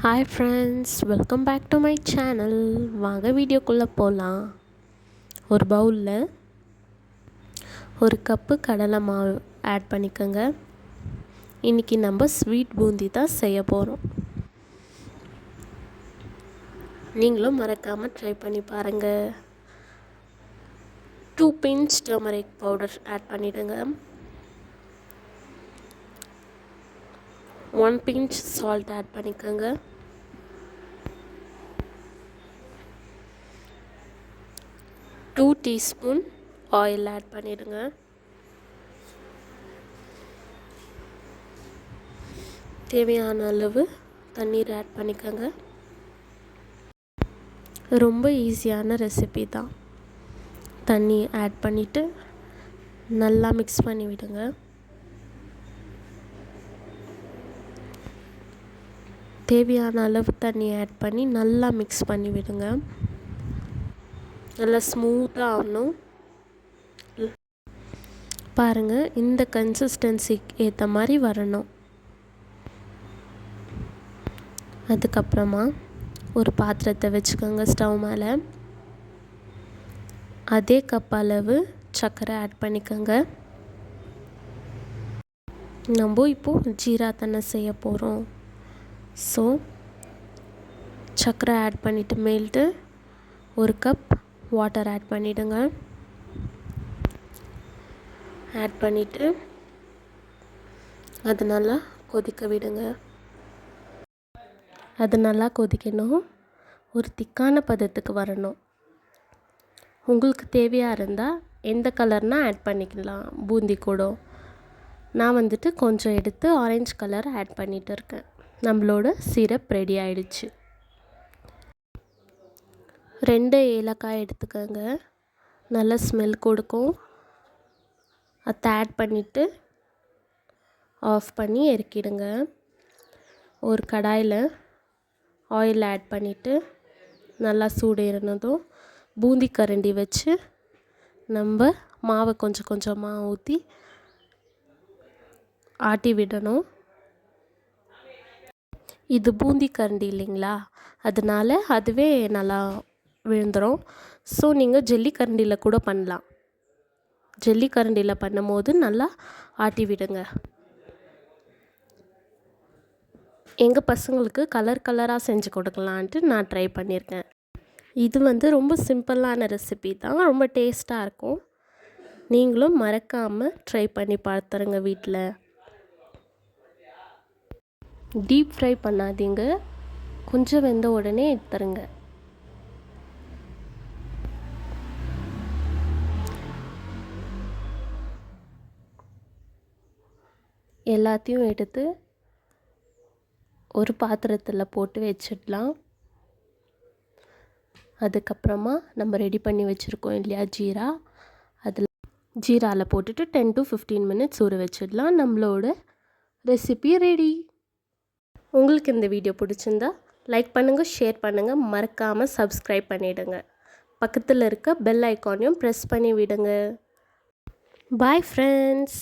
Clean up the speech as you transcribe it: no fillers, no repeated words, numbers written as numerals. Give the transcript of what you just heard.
Hi friends, welcome back to my channel. வாங்க வீடியோக்குள்ளே போகலாம். ஒரு பவுலில் ஒரு கப்பு கடலை மாவு ஆட் பண்ணிக்கோங்க. இன்றைக்கி நம்ம ஸ்வீட் பூந்தி தான் செய்ய போகிறோம். நீங்களும் மறக்காமல் ட்ரை பண்ணி பாருங்கள். 2 பிஞ்ச் டர்மரிக் பவுடர் ஆட் பண்ணிவிடுங்க. 1 பிஞ்ச் சால்ட் ஆட் பண்ணிக்கோங்க. 2 டீஸ்பூன் ஆயில் ஆட் பண்ணிடுங்க. தேவையான அளவு தண்ணீர் ஆட் பண்ணிக்கோங்க. ரொம்ப ஈஸியான ரெசிபி தான். தண்ணி ஆட் பண்ணிவிட்டு நல்லா மிக்ஸ் பண்ணி விடுங்க. தேவையான அளவு தண்ணி ஆட் பண்ணி நல்லா மிக்ஸ் பண்ணி விடுங்க. நல்லா ஸ்மூத்தாக ஆகணும். பாருங்கள், இந்த கன்சிஸ்டன்சிக்கு ஏற்ற மாதிரி வரணும். அதுக்கப்புறமா ஒரு பாத்திரத்தை வச்சுக்கோங்க ஸ்டவ் மேலே. அதே கப் அளவு சர்க்கரை ஆட் பண்ணிக்கோங்க. நம்ம இப்போது ஜீரா தானே செய்ய போகிறோம். ஸோ சர்க்கரை ஆட் பண்ணிவிட்டு மேல்ட்டு ஒரு கப் வாட்டர் ஆட் பண்ணிவிடுங்க. ஆட் பண்ணிவிட்டு அது நல்லா கொதிக்க விடுங்க. அது நல்லா கொதிக்கணும். ஒரு திக்கான பதத்துக்கு வரணும். உங்களுக்கு தேவையாக இருந்தால் எந்த கலர்னால் ஆட் பண்ணிக்கலாம். பூந்தி கூட நான் வந்துட்டு கொஞ்சம் எடுத்து ஆரஞ்சு கலர் ஆட் பண்ணிகிட்டு இருக்கேன். நம்மளோட சிரப் ரெடி ஆகிடுச்சு. 2 ஏலக்காய் எடுத்துக்கோங்க. நல்ல ஸ்மெல் கொடுக்கும். அதை ஆட் பண்ணிவிட்டு ஆஃப் பண்ணி இறக்கிடுங்க. ஒரு கடாயில் ஆயில் ஆட் பண்ணிவிட்டு நல்லா சூடு ஏறினதும் பூந்தி கரண்டி வச்சு நம்ம மாவை கொஞ்சம் கொஞ்சமாக ஊற்றி ஆட்டி விடணும். இது பூந்தி கரண்டி இல்லைங்களா, அதனால் அதுவே நல்லா விழுந்துடும். ஸோ நீங்கள் ஜல்லி கரண்டியில் கூட பண்ணலாம். ஜல்லி கரண்டியில் பண்ணும்போது நல்லா ஆட்டி விடுங்க. எங்கள் பசங்களுக்கு கலர் கலராக செஞ்சு கொடுக்கலான்ட்டு நான் ட்ரை பண்ணியிருக்கேன். இது ரொம்ப சிம்பிளான ரெசிபி தான், ரொம்ப டேஸ்ட்டாக இருக்கும். நீங்களும் மறக்காமல் ட்ரை பண்ணி பார்த்துருங்க வீட்டில். டீப் ஃப்ரை பண்ணாதீங்க, கொஞ்சம் வெந்த உடனே எடுத்துருங்க. எல்லாத்தையும் எடுத்து ஒரு பாத்திரத்தில் போட்டு வச்சிடலாம். அதுக்கப்புறமா நம்ம ரெடி பண்ணி வச்சுருக்கோம் இல்லையா ஜீரா, அதில் ஜீராவில் போட்டுட்டு 10 to 15 மினிட்ஸ் ஊற வச்சிடலாம். நம்மளோட ரெசிபி ரெடி. உங்களுக்கு இந்த வீடியோ பிடிச்சிருந்தா லைக் பண்ணுங்கள், ஷேர் பண்ணுங்கள், மறக்காமல் சப்ஸ்கிரைப் பண்ணிவிடுங்க. பக்கத்தில் இருக்க பெல் ஐக்கானையும் ப்ரெஸ் பண்ணி விடுங்க. Bye friends.